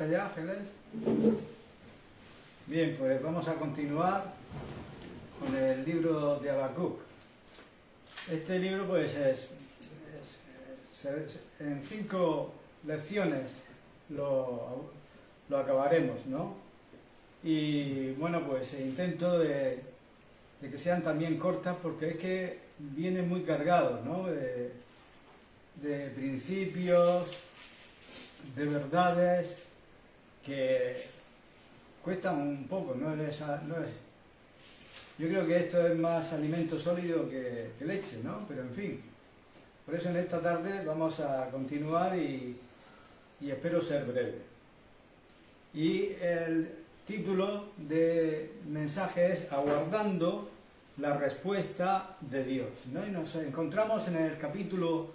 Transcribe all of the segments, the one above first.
¿Está ya, Ángeles? Bien, pues vamos a continuar con el libro de Habacuc. Este libro pues en 5 lecciones lo acabaremos, ¿no? Y bueno, pues intento de que sean también cortas, porque es que viene muy cargado, ¿no? De principios, de verdades que cuestan un poco, yo creo que esto es más alimento sólido que leche, ¿no? Pero en fin, por eso en esta tarde vamos a continuar y espero ser breve. Y el título del mensaje es Aguardando la respuesta de Dios, ¿no? Y nos encontramos en el capítulo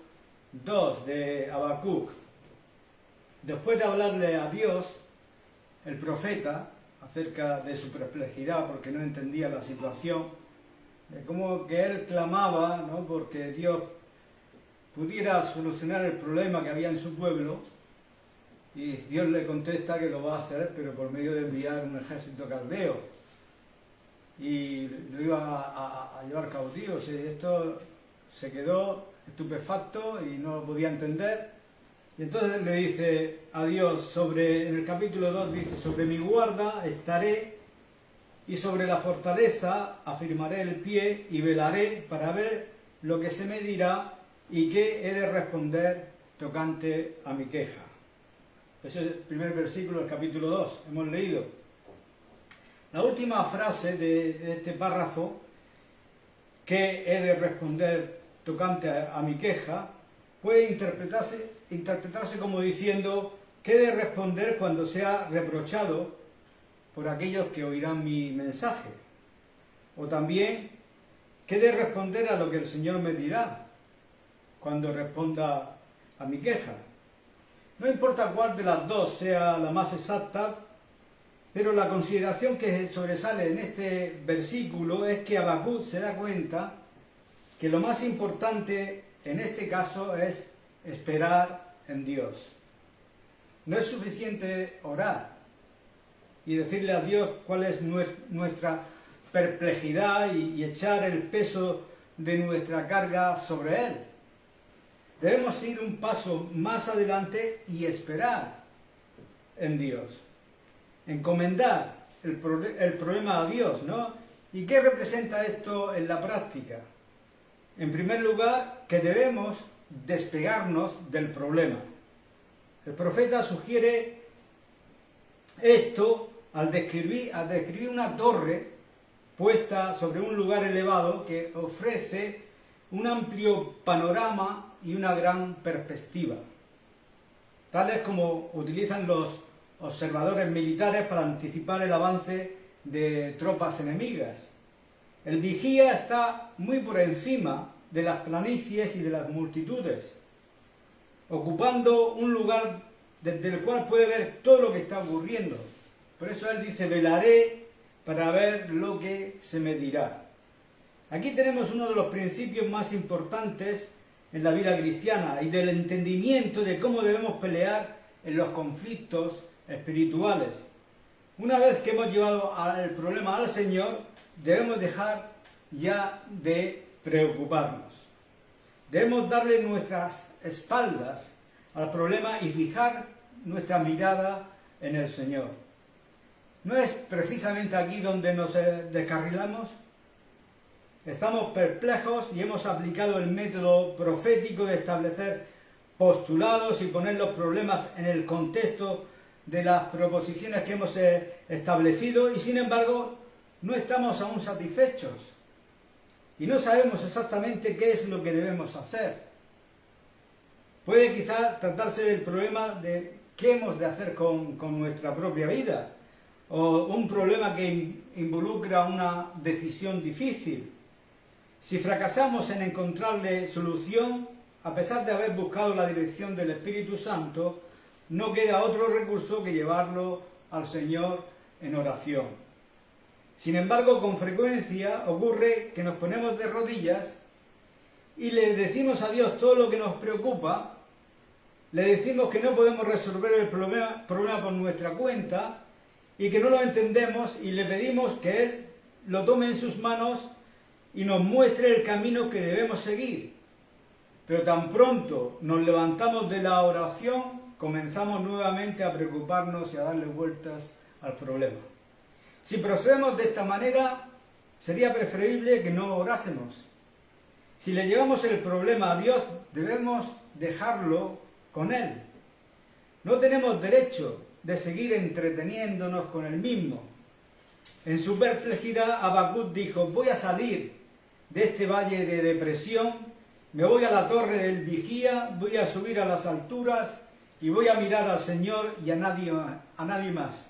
2 de Habacuc. Después de hablarle a Dios, el profeta, acerca de su perplejidad porque no entendía la situación, de cómo que él clamaba, ¿no?, porque Dios pudiera solucionar el problema que había en su pueblo, y Dios le contesta que lo va a hacer, pero por medio de enviar un ejército caldeo, y lo iba a llevar cautivo. Esto se quedó estupefacto y no lo podía entender. Y entonces le dice a Dios, en el capítulo 2 dice: sobre mi guarda estaré y sobre la fortaleza afirmaré el pie y velaré para ver lo que se me dirá y qué he de responder tocante a mi queja. Ese es el primer versículo del capítulo 2, hemos leído. La última frase de este párrafo, que he de responder tocante a mi queja, puede interpretarse como diciendo: ¿qué he de responder cuando sea reprochado por aquellos que oirán mi mensaje? O también, ¿qué he de responder a lo que el Señor me dirá cuando responda a mi queja? No importa cuál de las dos sea la más exacta, pero la consideración que sobresale en este versículo es que Habacuc se da cuenta que lo más importante en este caso es esperar en Dios. No es suficiente orar y decirle a Dios cuál es nuestra perplejidad y echar el peso de nuestra carga sobre Él. Debemos ir un paso más adelante y esperar en Dios. Encomendar el problema a Dios, ¿no? ¿Y qué representa esto en la práctica? En primer lugar, que debemos despegarnos del problema. El profeta sugiere esto al describir una torre puesta sobre un lugar elevado que ofrece un amplio panorama y una gran perspectiva, tales como utilizan los observadores militares para anticipar el avance de tropas enemigas. El vigía está muy por encima de las planicies y de las multitudes, ocupando un lugar desde el cual puede ver todo lo que está ocurriendo. Por eso él dice: velaré para ver lo que se me dirá. Aquí tenemos uno de los principios más importantes en la vida cristiana y del entendimiento de cómo debemos pelear en los conflictos espirituales. Una vez que hemos llevado el problema al Señor, debemos dejar ya de preocuparnos. Debemos darle nuestras espaldas al problema y fijar nuestra mirada en el Señor. ¿No es precisamente aquí donde nos descarrilamos? Estamos perplejos y hemos aplicado el método profético de establecer postulados y poner los problemas en el contexto de las proposiciones que hemos establecido, y sin embargo no estamos aún satisfechos y no sabemos exactamente qué es lo que debemos hacer. Puede quizá tratarse del problema de qué hemos de hacer con nuestra propia vida, o un problema que involucra una decisión difícil. Si fracasamos en encontrarle solución, a pesar de haber buscado la dirección del Espíritu Santo, no queda otro recurso que llevarlo al Señor en oración. Sin embargo, con frecuencia ocurre que nos ponemos de rodillas y le decimos a Dios todo lo que nos preocupa, le decimos que no podemos resolver el problema por nuestra cuenta y que no lo entendemos, y le pedimos que Él lo tome en sus manos y nos muestre el camino que debemos seguir. Pero tan pronto nos levantamos de la oración, comenzamos nuevamente a preocuparnos y a darle vueltas al problema. Si procedemos de esta manera, sería preferible que no orásemos. Si le llevamos el problema a Dios, debemos dejarlo con Él. No tenemos derecho de seguir entreteniéndonos con el mismo. En su perplejidad, Habacuc dijo: voy a salir de este valle de depresión, me voy a la torre del vigía, voy a subir a las alturas y voy a mirar al Señor y a nadie más.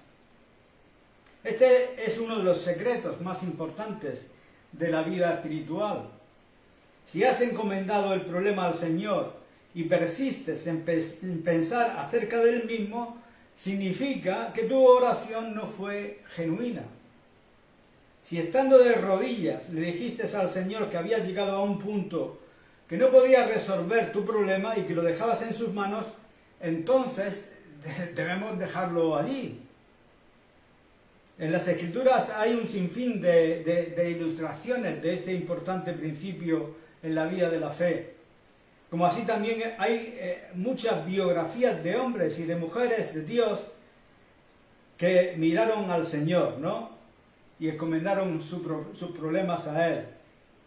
Este es uno de los secretos más importantes de la vida espiritual. Si has encomendado el problema al Señor y persistes en pensar acerca del mismo, significa que tu oración no fue genuina. Si estando de rodillas le dijiste al Señor que había llegado a un punto que no podía resolver tu problema y que lo dejabas en sus manos, entonces debemos dejarlo allí. En las Escrituras hay un sinfín de ilustraciones de este importante principio en la vida de la fe. Como así también hay muchas biografías de hombres y de mujeres de Dios que miraron al Señor, ¿no? Y encomendaron sus problemas a Él.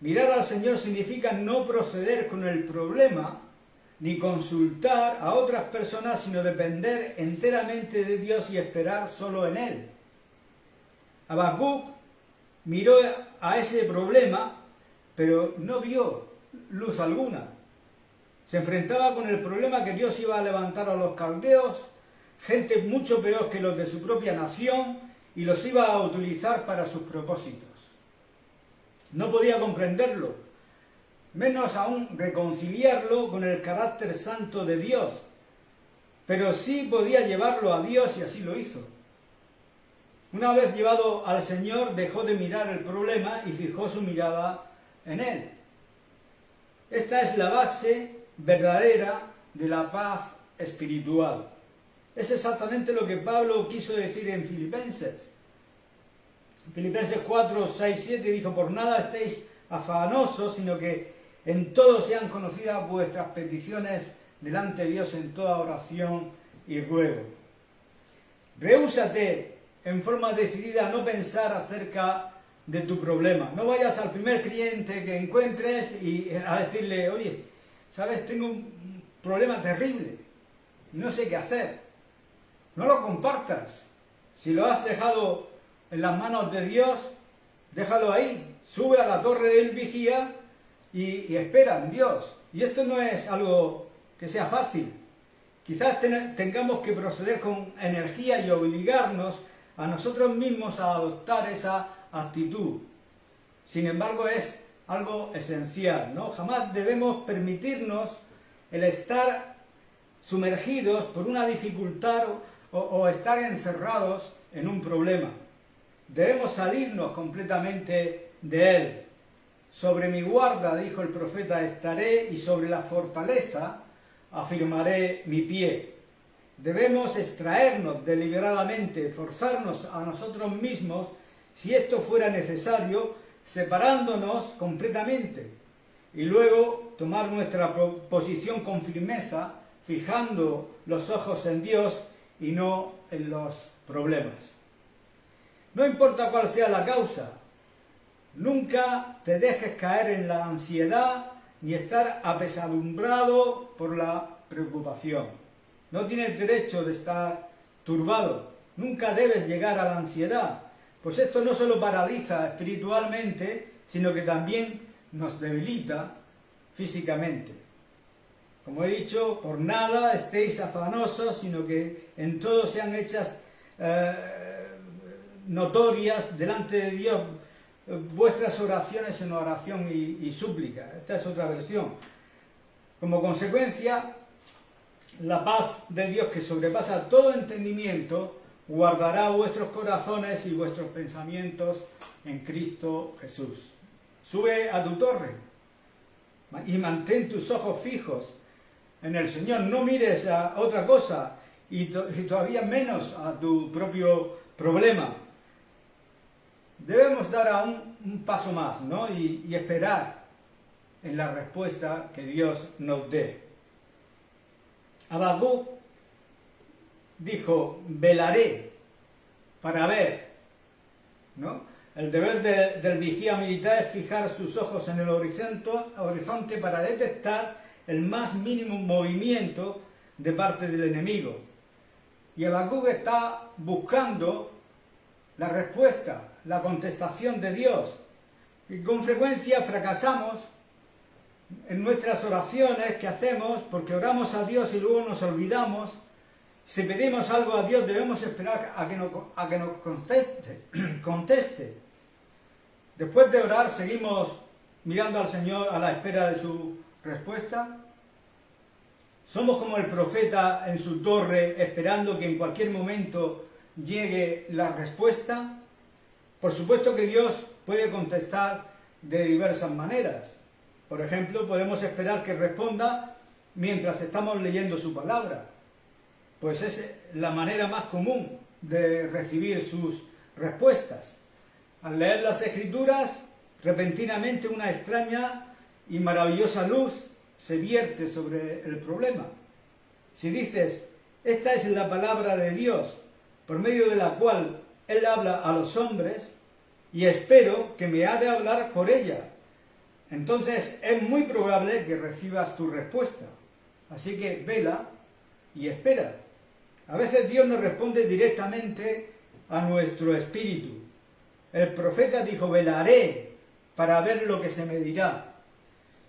Mirar al Señor significa no proceder con el problema ni consultar a otras personas, sino depender enteramente de Dios y esperar solo en Él. Habacuc miró a ese problema, pero no vio luz alguna. Se enfrentaba con el problema que Dios iba a levantar a los caldeos, gente mucho peor que los de su propia nación, y los iba a utilizar para sus propósitos. No podía comprenderlo, menos aún reconciliarlo con el carácter santo de Dios, pero sí podía llevarlo a Dios, y así lo hizo. Una vez llevado al Señor, dejó de mirar el problema y fijó su mirada en Él. Esta es la base verdadera de la paz espiritual. Es exactamente lo que Pablo quiso decir en Filipenses. Filipenses 4, 6, 7 dijo: por nada estéis afanosos, sino que en todo sean conocidas vuestras peticiones delante de Dios en toda oración y ruego. Rehúsate en forma decidida a no pensar acerca de tu problema. No vayas al primer creyente que encuentres y a decirle: oye, ¿sabes? Tengo un problema terrible y no sé qué hacer. No lo compartas. Si lo has dejado en las manos de Dios, déjalo ahí. Sube a la torre del vigía y espera en Dios. Y esto no es algo que sea fácil. Quizás tengamos que proceder con energía y obligarnos a nosotros mismos a adoptar esa actitud. Sin embargo, es algo esencial, ¿no? Jamás debemos permitirnos el estar sumergidos por una dificultad o estar encerrados en un problema. Debemos salirnos completamente de él. Sobre mi guarda, dijo el profeta, estaré, y sobre la fortaleza afirmaré mi pie. Debemos extraernos deliberadamente, forzarnos a nosotros mismos, si esto fuera necesario, separándonos completamente, y luego tomar nuestra posición con firmeza, fijando los ojos en Dios y no en los problemas. No importa cuál sea la causa, nunca te dejes caer en la ansiedad ni estar apesadumbrado por la preocupación. No tienes derecho de estar turbado, nunca debes llegar a la ansiedad, pues esto no solo paraliza espiritualmente, sino que también nos debilita físicamente. Como he dicho, por nada estéis afanosos, sino que en todo sean hechas notorias delante de Dios vuestras oraciones en oración y súplica. Esta es otra versión. Como consecuencia, la paz de Dios, que sobrepasa todo entendimiento, guardará vuestros corazones y vuestros pensamientos en Cristo Jesús. Sube a tu torre y mantén tus ojos fijos en el Señor, no mires a otra cosa y todavía menos a tu propio problema. Debemos dar a un paso más, ¿no? Y esperar en la respuesta que Dios nos dé. Habacuc dijo, velaré para ver, ¿no? El deber del vigía militar es fijar sus ojos en el horizonte para detectar el más mínimo movimiento de parte del enemigo. Y Habacuc está buscando la respuesta, la contestación de Dios. Y con frecuencia fracasamos en nuestras oraciones que hacemos porque oramos a Dios y luego nos olvidamos. Si pedimos algo a Dios debemos esperar a que nos conteste. Después de orar seguimos mirando al Señor a la espera de su respuesta. Somos como el profeta en su torre esperando que en cualquier momento llegue la respuesta. Por supuesto que Dios puede contestar de diversas maneras. Por ejemplo, podemos esperar que responda mientras estamos leyendo su palabra, pues es la manera más común de recibir sus respuestas. Al leer las Escrituras, repentinamente una extraña y maravillosa luz se vierte sobre el problema. Si dices, esta es la palabra de Dios, por medio de la cual Él habla a los hombres, y espero que me ha de hablar por ella, entonces es muy probable que recibas tu respuesta. Así que vela y espera. A veces Dios nos responde directamente a nuestro espíritu. El profeta dijo, velaré para ver lo que se me dirá.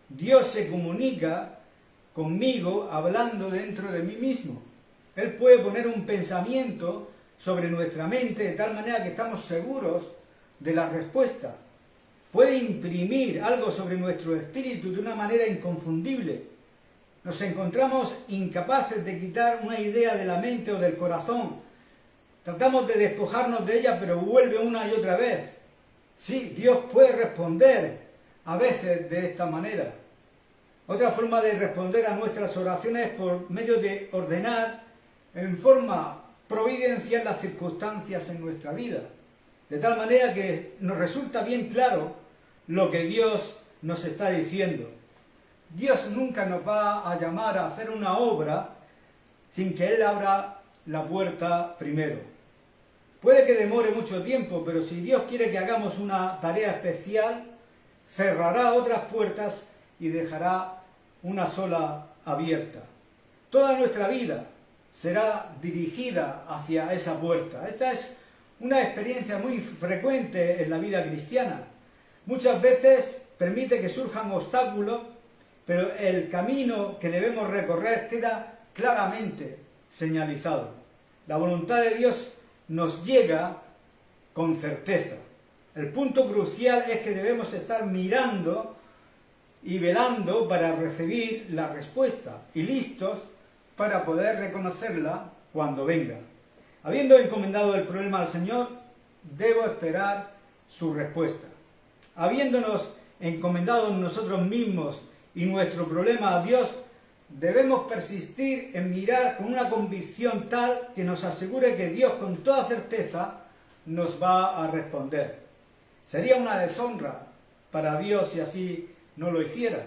Dios se comunica conmigo hablando dentro de mí mismo. Él puede poner un pensamiento sobre nuestra mente de tal manera que estamos seguros de la respuesta. Puede imprimir algo sobre nuestro espíritu de una manera inconfundible. Nos encontramos incapaces de quitar una idea de la mente o del corazón. Tratamos de despojarnos de ella, pero vuelve una y otra vez. Sí, Dios puede responder a veces de esta manera. Otra forma de responder a nuestras oraciones es por medio de ordenar en forma providencial las circunstancias en nuestra vida. De tal manera que nos resulta bien claro lo que Dios nos está diciendo. Dios nunca nos va a llamar a hacer una obra sin que Él abra la puerta primero. Puede que demore mucho tiempo, pero si Dios quiere que hagamos una tarea especial, cerrará otras puertas y dejará una sola abierta. Toda nuestra vida será dirigida hacia esa puerta. Esta es una experiencia muy frecuente en la vida cristiana. Muchas veces permite que surjan obstáculos, pero el camino que debemos recorrer queda claramente señalizado. La voluntad de Dios nos llega con certeza. El punto crucial es que debemos estar mirando y velando para recibir la respuesta y listos para poder reconocerla cuando venga. Habiendo encomendado el problema al Señor, debo esperar su respuesta. Habiéndonos encomendado nosotros mismos y nuestro problema a Dios, debemos persistir en mirar con una convicción tal que nos asegure que Dios con toda certeza nos va a responder. Sería una deshonra para Dios si así no lo hiciera.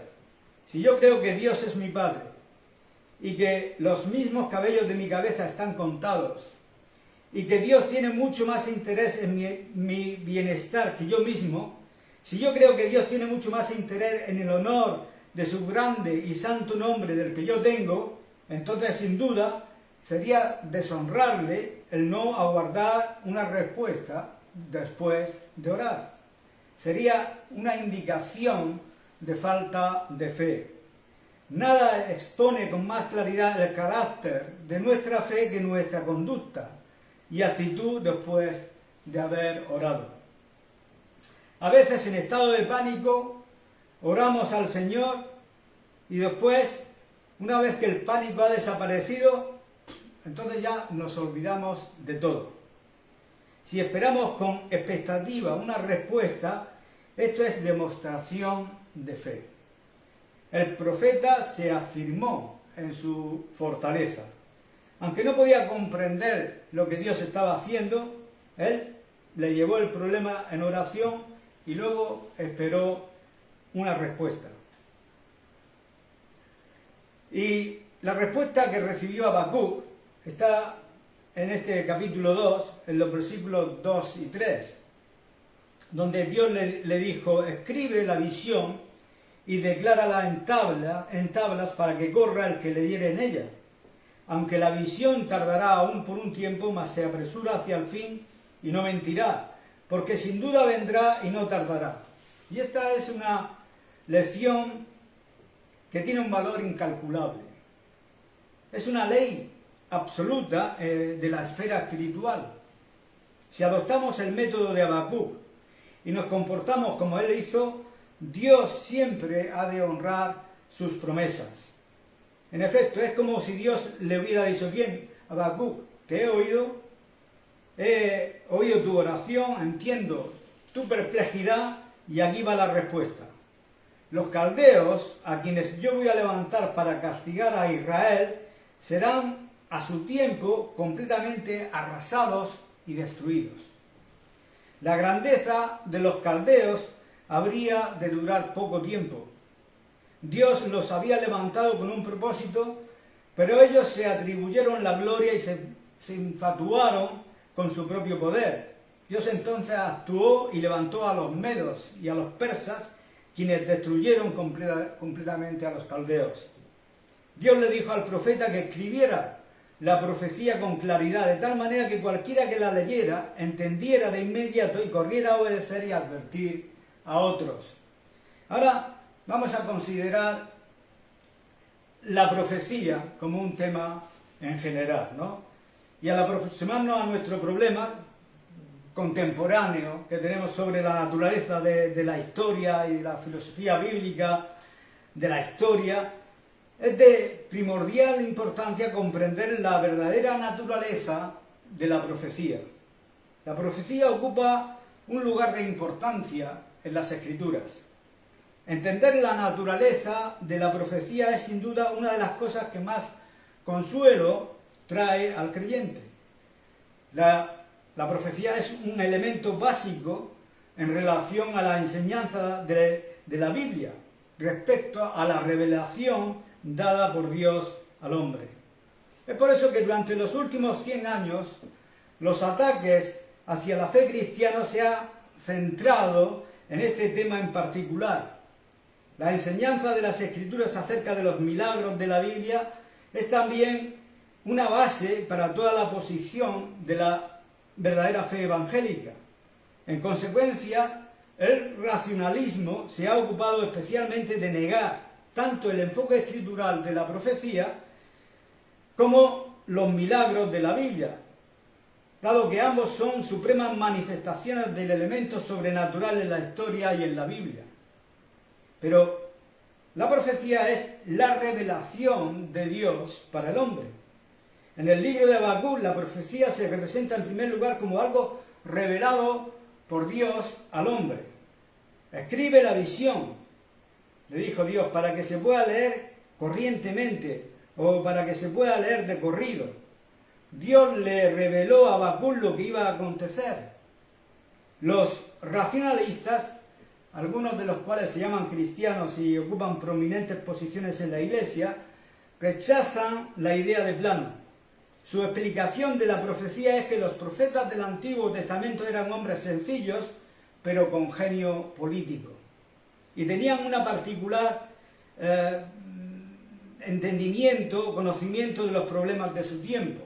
Si yo creo que Dios es mi Padre y que los mismos cabellos de mi cabeza están contados y que Dios tiene mucho más interés en mi bienestar que yo mismo, si yo creo que Dios tiene mucho más interés en el honor de su grande y santo nombre del que yo tengo, entonces sin duda sería deshonrarle el no aguardar una respuesta después de orar. Sería una indicación de falta de fe. Nada expone con más claridad el carácter de nuestra fe que nuestra conducta y actitud después de haber orado. A veces en estado de pánico oramos al Señor y después, una vez que el pánico ha desaparecido, entonces ya nos olvidamos de todo. Si esperamos con expectativa una respuesta, esto es demostración de fe. El profeta se afirmó en su fortaleza. Aunque no podía comprender lo que Dios estaba haciendo, él le llevó el problema en oración y luego esperó una respuesta. Y la respuesta que recibió Habacuc está en este capítulo 2, en los versículos 2 y 3, donde Dios le dijo: escribe la visión y declárala en tablas para que corra el que leyere en ella. Aunque la visión tardará aún por un tiempo, mas se apresura hacia el fin y no mentirá, porque sin duda vendrá y no tardará. Y esta es una lección que tiene un valor incalculable. Es una ley absoluta de la esfera espiritual. Si adoptamos el método de Habacuc y nos comportamos como él hizo, Dios siempre ha de honrar sus promesas. En efecto, es como si Dios le hubiera dicho: bien, Habacuc, te he oído tu oración, entiendo tu perplejidad y aquí va la respuesta. Los caldeos, a quienes yo voy a levantar para castigar a Israel, serán a su tiempo completamente arrasados y destruidos. La grandeza de los caldeos habría de durar poco tiempo. Dios los había levantado con un propósito, pero ellos se atribuyeron la gloria y se infatuaron con su propio poder. Dios entonces actuó y levantó a los medos y a los persas, quienes destruyeron completamente a los caldeos. Dios le dijo al profeta que escribiera la profecía con claridad, de tal manera que cualquiera que la leyera entendiera de inmediato y corriera a obedecer y a advertir a otros. Ahora vamos a considerar la profecía como un tema en general, ¿no? Y al aproximarnos a nuestro problema contemporáneo que tenemos sobre la naturaleza de la historia y la filosofía bíblica de la historia, es de primordial importancia comprender la verdadera naturaleza de la profecía. La profecía ocupa un lugar de importancia en las Escrituras. Entender la naturaleza de la profecía es sin duda una de las cosas que más consuelo trae al creyente. La profecía es un elemento básico en relación a la enseñanza de la Biblia respecto a la revelación dada por Dios al hombre. Es por eso que durante los últimos 100 años los ataques hacia la fe cristiana se han centrado en este tema en particular. La enseñanza de las Escrituras acerca de los milagros de la Biblia es también una base para toda la posición de la verdadera fe evangélica. En consecuencia, el racionalismo se ha ocupado especialmente de negar tanto el enfoque escritural de la profecía como los milagros de la Biblia, dado que ambos son supremas manifestaciones del elemento sobrenatural en la historia y en la Biblia. Pero la profecía es la revelación de Dios para el hombre. En el libro de Habacuc, la profecía se representa en primer lugar como algo revelado por Dios al hombre. Escribe la visión, le dijo Dios, para que se pueda leer corrientemente o para que se pueda leer de corrido. Dios le reveló a Habacuc lo que iba a acontecer. Los racionalistas, algunos de los cuales se llaman cristianos y ocupan prominentes posiciones en la Iglesia, rechazan la idea de plano. Su explicación de la profecía es que los profetas del Antiguo Testamento eran hombres sencillos, pero con genio político. Y tenían una particular entendimiento, conocimiento de los problemas de su tiempo.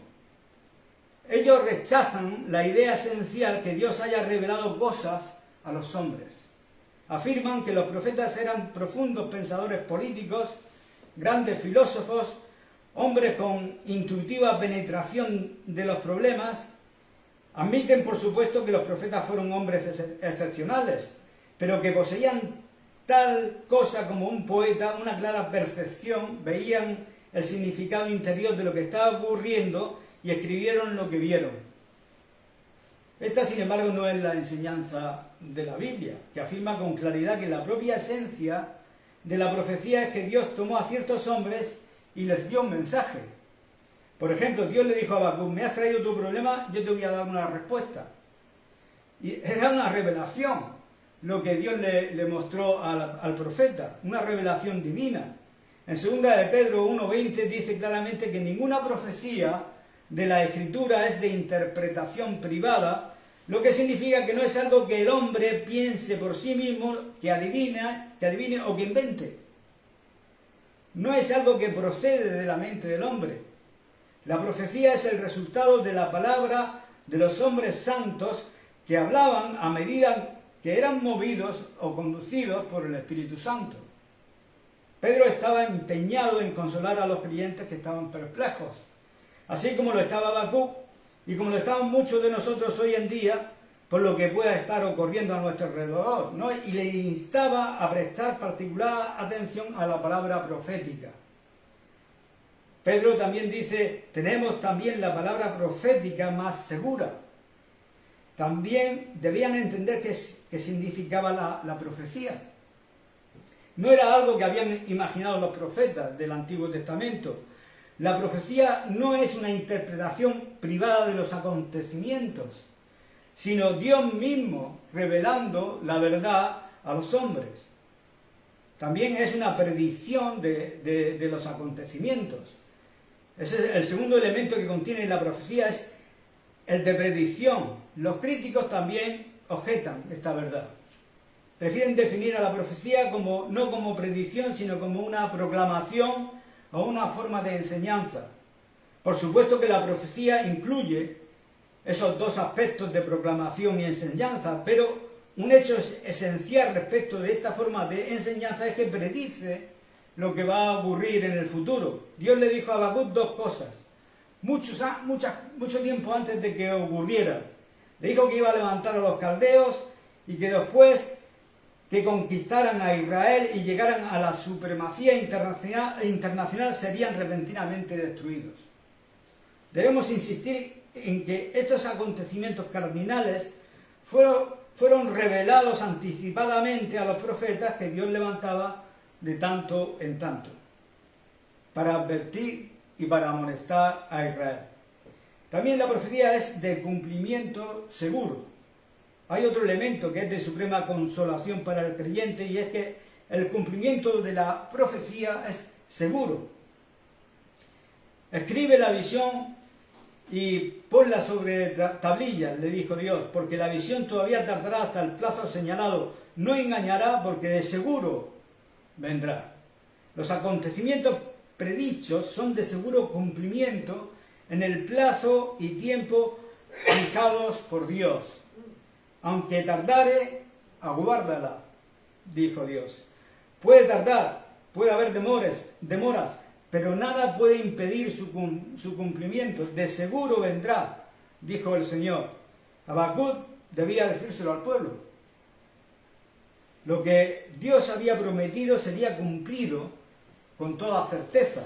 Ellos rechazan la idea esencial que Dios haya revelado cosas a los hombres. Afirman que los profetas eran profundos pensadores políticos, grandes filósofos, hombres con intuitiva penetración de los problemas. Admiten, por supuesto, que los profetas fueron hombres excepcionales, pero que poseían tal cosa como un poeta, una clara percepción, veían el significado interior de lo que estaba ocurriendo y escribieron lo que vieron. Esta, sin embargo, no es la enseñanza de la Biblia, que afirma con claridad que la propia esencia de la profecía es que Dios tomó a ciertos hombres y les dio un mensaje. Por ejemplo, Dios le dijo a Habacuc, me has traído tu problema, yo te voy a dar una respuesta. Y era una revelación lo que Dios le mostró al profeta, una revelación divina. En 2 de Pedro 1:20 dice claramente que ninguna profecía de la Escritura es de interpretación privada, lo que significa que no es algo que el hombre piense por sí mismo, que adivine o que invente. No es algo que procede de la mente del hombre. La profecía es el resultado de la palabra de los hombres santos que hablaban a medida que eran movidos o conducidos por el Espíritu Santo. Pedro estaba empeñado en consolar a los creyentes que estaban perplejos, así como lo estaba Habacuc y como lo estaban muchos de nosotros hoy en día por lo que pueda estar ocurriendo a nuestro alrededor, ¿no? Y le instaba a prestar particular atención a la palabra profética. Pedro también dice, tenemos también la palabra profética más segura. También debían entender qué significaba la profecía. No era algo que habían imaginado los profetas del Antiguo Testamento. La profecía no es una interpretación privada de los acontecimientos, sino Dios mismo revelando la verdad a los hombres. También es una predicción de los acontecimientos. Ese es el segundo elemento que contiene la profecía, es el de predicción. Los críticos también objetan esta verdad. Prefieren definir a la profecía no como predicción, sino como una proclamación o una forma de enseñanza. Por supuesto que la profecía incluye esos dos aspectos de proclamación y enseñanza, pero un hecho esencial respecto de esta forma de enseñanza es que predice lo que va a ocurrir en el futuro. Dios le dijo a Habacuc dos cosas, mucho tiempo antes de que ocurriera. Le dijo que iba a levantar a los caldeos y que después que conquistaran a Israel y llegaran a la supremacía internacional serían repentinamente destruidos. Debemos insistir en que estos acontecimientos cardinales fueron revelados anticipadamente a los profetas que Dios levantaba de tanto en tanto, para advertir y para amonestar a Israel. También la profecía es de cumplimiento seguro. Hay otro elemento que es de suprema consolación para el creyente y es que el cumplimiento de la profecía es seguro. Escribe la visión y ponla sobre tablillas, le dijo Dios, porque la visión todavía tardará hasta el plazo señalado. No engañará porque de seguro vendrá. Los acontecimientos predichos son de seguro cumplimiento en el plazo y tiempo fijados por Dios. Aunque tardare, aguárdala, dijo Dios. Puede tardar, puede haber demoras, pero nada puede impedir su cumplimiento. De seguro vendrá, dijo el Señor. Habacuc debía decírselo al pueblo. Lo que Dios había prometido sería cumplido con toda certeza.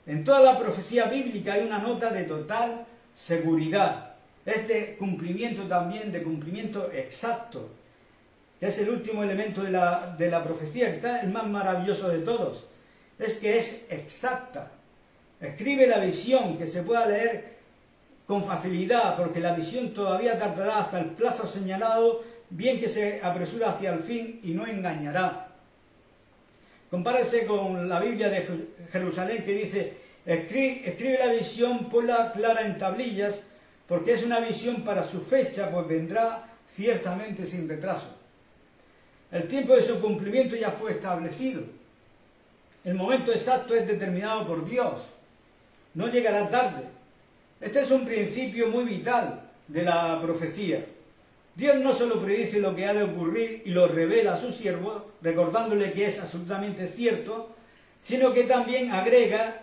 En toda la profecía bíblica hay una nota de total seguridad. Es de cumplimiento también, de cumplimiento exacto, que es el último elemento de la profecía, quizás el más maravilloso de todos, es que es exacta. Escribe la visión, que se pueda leer con facilidad, porque la visión todavía tardará hasta el plazo señalado, bien que se apresura hacia el fin y no engañará. Compárese con la Biblia de Jerusalén que dice, escribe la visión, ponla clara en tablillas, porque es una visión para su fecha, pues vendrá ciertamente sin retraso. El tiempo de su cumplimiento ya fue establecido. El momento exacto es determinado por Dios. No llegará tarde. Este es un principio muy vital de la profecía. Dios no solo predice lo que ha de ocurrir y lo revela a sus siervos, recordándole que es absolutamente cierto, sino que también agrega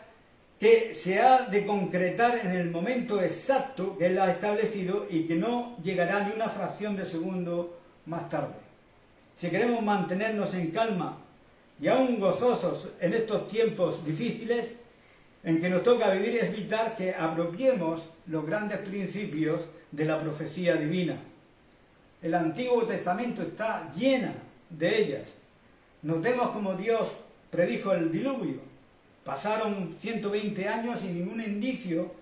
que se ha de concretar en el momento exacto que Él ha establecido y que no llegará ni una fracción de segundo más tarde. Si queremos mantenernos en calma y aún gozosos en estos tiempos difíciles en que nos toca vivir, es vital que apropiemos los grandes principios de la profecía divina. El Antiguo Testamento está llena de ellas. Notemos como Dios predijo el diluvio. Pasaron 120 años y ningún indicio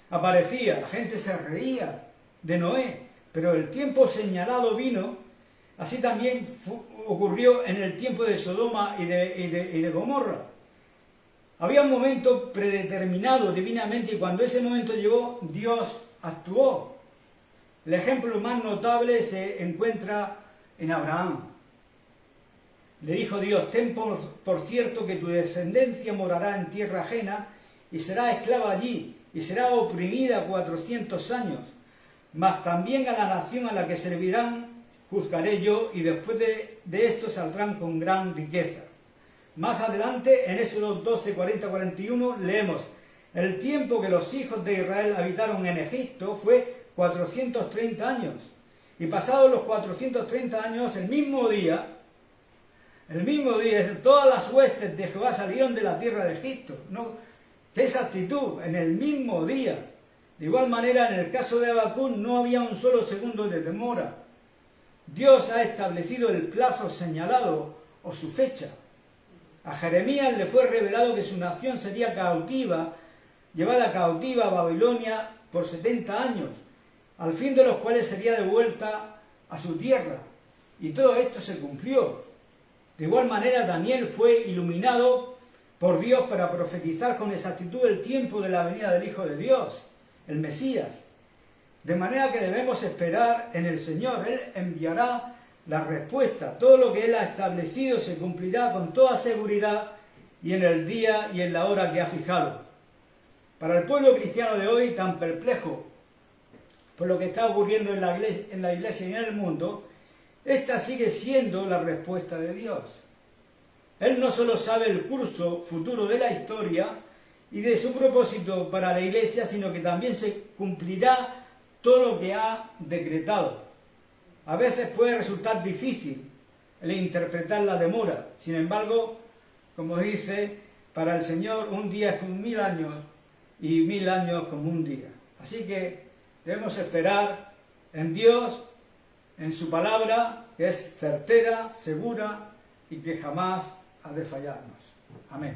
aparecía. La gente se reía de Noé, pero el tiempo señalado vino. Así también ocurrió en el tiempo de Sodoma y de Gomorra. Había un momento predeterminado divinamente y cuando ese momento llegó, Dios actuó. El ejemplo más notable se encuentra en Abraham. Le dijo Dios: ten por cierto que tu descendencia morará en tierra ajena y será esclava allí y será oprimida 400 años. Mas también a la nación a la que servirán juzgaré yo, y después de esto saldrán con gran riqueza. Más adelante, en Éxodo 12, 40, 41, leemos: el tiempo que los hijos de Israel habitaron en Egipto fue 430 años. Y pasados los 430 años, el mismo día, todas las huestes de Jehová salieron de la tierra de Egipto. ¿No? ¿Qué exactitud? En el mismo día. De igual manera, en el caso de Habacuc no había un solo segundo de demora. Dios ha establecido el plazo señalado o su fecha. A Jeremías le fue revelado que su nación sería llevada cautiva a Babilonia por 70 años, al fin de los cuales sería devuelta a su tierra. Y todo esto se cumplió. De igual manera, Daniel fue iluminado por Dios para profetizar con exactitud el tiempo de la venida del Hijo de Dios, el Mesías. De manera que debemos esperar en el Señor. Él enviará la respuesta. Todo lo que Él ha establecido se cumplirá con toda seguridad y en el día y en la hora que ha fijado. Para el pueblo cristiano de hoy, tan perplejo por lo que está ocurriendo en la iglesia y en el mundo, esta sigue siendo la respuesta de Dios. Él no solo sabe el curso futuro de la historia y de su propósito para la iglesia, sino que también se cumplirá todo lo que ha decretado. A veces puede resultar difícil el interpretar la demora. Sin embargo, como dice, para el Señor un día es como 1000 años y 1000 años como un día. Así que debemos esperar en Dios, en su palabra, que es certera, segura y que jamás ha de fallarnos. Amén.